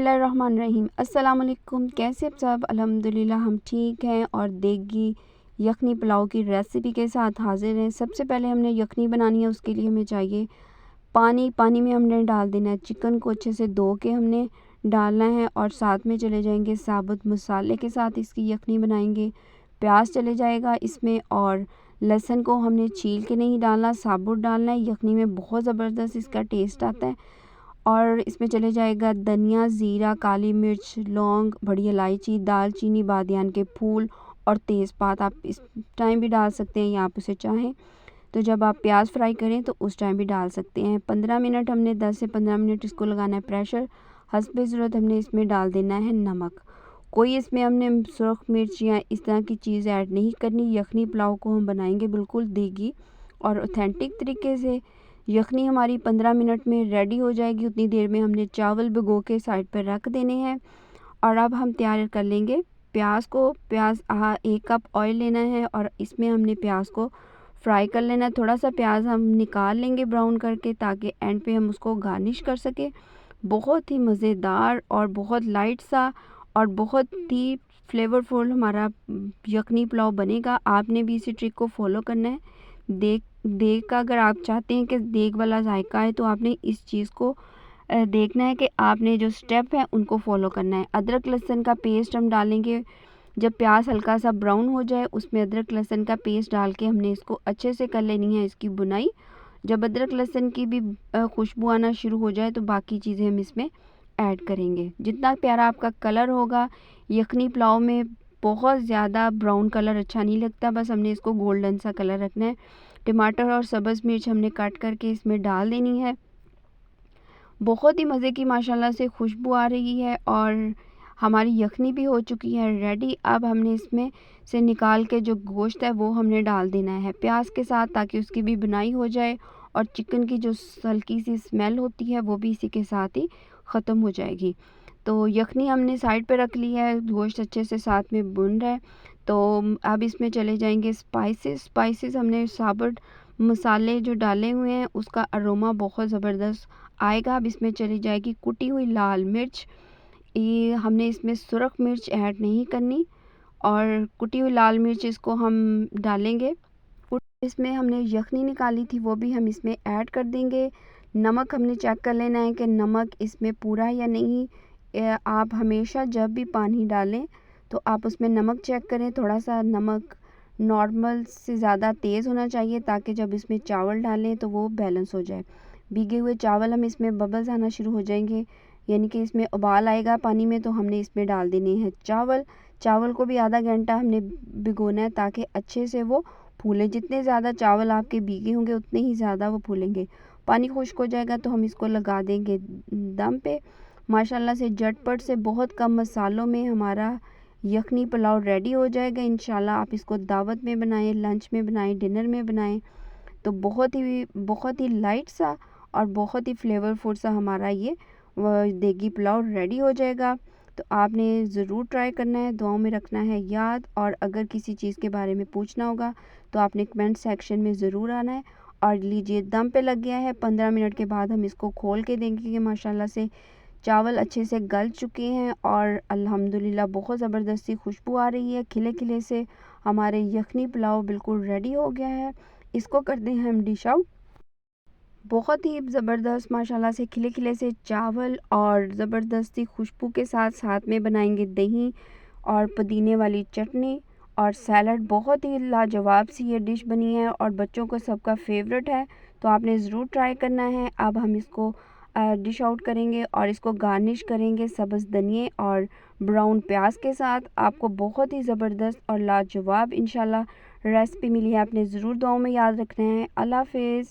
बिस्मिल्लाहिर्रहमानिर्रहीम। अस्सलाम वालेकुम। कैसे आप सब? अल्हम्दुलिल्लाह हम ठीक हैं और देगी यखनी पुलाव की रेसिपी के साथ हाज़िर हैं। सबसे पहले हमने यखनी बनानी है, उसके लिए हमें चाहिए पानी। पानी में हमने डाल देना है चिकन को, अच्छे से धो के हमने डालना है और साथ में चले जाएंगे साबुत मसाले के साथ इसकी यखनी बनाएंगे। प्याज चले जाएगा इसमें और लहसुन को हमने छील के नहीं डालना, साबुत डालना है। यखनी में बहुत ज़बरदस्त इसका टेस्ट आता है। और इसमें चले जाएगा धनिया, ज़ीरा, काली मिर्च, लौंग, बड़ी इलायची, दालचीनी, बादियान के फूल और तेज़पात। आप इस टाइम भी डाल सकते हैं या आप उसे चाहें तो जब आप प्याज फ्राई करें तो उस टाइम भी डाल सकते हैं। 15 मिनट हमने 10 से 15 मिनट इसको लगाना है प्रेशर। हस्बे ज़रूरत हमने इसमें डाल देना है नमक। कोई इसमें हमने सुरख मिर्च या इस तरह की चीज़ ऐड नहीं करनी। यखनी पुलाव को हम बनाएंगे बिल्कुल देगी और ऑथेंटिक तरीके से। यखनी हमारी 15 मिनट में रेडी हो जाएगी। उतनी देर में हमने चावल भिगो के साइड पर रख देने हैं। और अब हम तैयार कर लेंगे प्याज को। 1 कप ऑयल लेना है और इसमें हमने प्याज को फ्राई कर लेना है। थोड़ा सा प्याज हम निकाल लेंगे ब्राउन करके, ताकि एंड पे हम उसको गार्निश कर सके। बहुत ही मज़ेदार और बहुत लाइट सा और बहुत ही फ्लेवरफुल हमारा यखनी पुलाव बनेगा। आपने भी इसी ट्रिक को फॉलो करना है। देग का अगर आप चाहते हैं कि देग वाला जायका है तो आपने इस चीज़ को देखना है कि आपने जो स्टेप है उनको फॉलो करना है। अदरक लहसुन का पेस्ट हम डालेंगे। जब प्याज हल्का सा ब्राउन हो जाए उसमें अदरक लहसुन का पेस्ट डाल के हमने इसको अच्छे से कर लेनी है इसकी बुनाई। जब अदरक लहसुन की भी खुशबू आना शुरू हो जाए तो बाकी चीज़ें हम इसमें ऐड करेंगे। जितना प्यारा आपका कलर होगा, यखनी पुलाव में बहुत ज़्यादा ब्राउन कलर अच्छा नहीं लगता, बस हमने इसको गोल्डन सा कलर रखना है। टमाटर और सब्ज़ मिर्च हमने काट करके इसमें डाल देनी है। बहुत ही मज़े की माशाल्लाह से खुशबू आ रही है और हमारी यखनी भी हो चुकी है रेडी। अब हमने इसमें से निकाल के जो गोश्त है वो हमने डाल देना है प्याज के साथ, ताकि उसकी भी बुनाई हो जाए और चिकन की जो हल्की सी स्मेल होती है वो भी इसी के साथ ही ख़त्म हो जाएगी। तो यखनी हमने साइड पे रख ली है, गोश्त अच्छे से साथ में भुन रहा है। तो अब इसमें चले जाएंगे स्पाइसेस हमने साबुत मसाले जो डाले हुए हैं उसका अरोमा बहुत ज़बरदस्त आएगा। अब इसमें चली जाएगी कुटी हुई लाल मिर्च। ये हमने इसमें सुरख मिर्च ऐड नहीं करनी और कुटी हुई लाल मिर्च इसको हम डालेंगे। इसमें हमने यखनी निकाली थी वो भी हम इसमें ऐड कर देंगे। नमक हमने चेक कर लेना है कि नमक इसमें पूरा है या नहीं। आप हमेशा जब भी पानी डालें तो आप उसमें नमक चेक करें। थोड़ा सा नमक नॉर्मल से ज़्यादा तेज़ होना चाहिए, ताकि जब इसमें चावल डालें तो वो बैलेंस हो जाए। भीगे हुए चावल हम इसमें बबल्स आना शुरू हो जाएंगे, यानी कि इसमें उबाल आएगा पानी में, तो हमने इसमें डाल देने हैं चावल को भी आधा घंटा हमने भिगोना है ताकि अच्छे से वो फूले। जितने ज़्यादा चावल आपके भीगे होंगे उतने ही ज़्यादा वो फूलेंगे। पानी खुश्क हो जाएगा तो हम इसको लगा देंगे दम पे। माशाल्लाह से झटपट से बहुत कम मसालों में हमारा यखनी पुलाव रेडी हो जाएगा। इंशाल्लाह आप इसको दावत में बनाएं, लंच में बनाएं, डिनर में बनाएं तो बहुत ही लाइट सा और बहुत ही फ्लेवरफुल सा हमारा ये देगी पुलाव रेडी हो जाएगा। तो आपने ज़रूर ट्राई करना है, दुआओं में रखना है याद। और अगर किसी चीज़ के बारे में पूछना होगा तो आपने कमेंट सेक्शन में ज़रूर आना है। और लीजिए दम पे लग गया है। 15 मिनट के बाद हम इसको खोल के देंगे कि माशाल्लाह से चावल अच्छे से गल चुके हैं और अल्हम्दुलिल्लाह बहुत ज़बरदस्ती खुशबू आ रही है। खिले खिले से हमारे यखनी पुलाव बिल्कुल रेडी हो गया है। इसको करते हैं हम डिश आउट। बहुत ही ज़बरदस्त माशाल्लाह से खिले खिले से चावल और ज़बरदस्ती खुशबू के साथ साथ में बनाएंगे दही और पुदीने वाली चटनी और सैलड। बहुत ही लाजवाब सी ये डिश बनी है और बच्चों को सबका फेवरेट है, तो आपने ज़रूर ट्राई करना है। अब हम इसको डिश आउट करेंगे और इसको गार्निश करेंगे सब्ज़ धनिए और ब्राउन प्याज के साथ। आपको बहुत ही ज़बरदस्त और लाजवाब इंशाल्लाह रेसिपी मिली है। आपने ज़रूर दुआओं में याद रखना है। अल्लाह हाफ़िज़।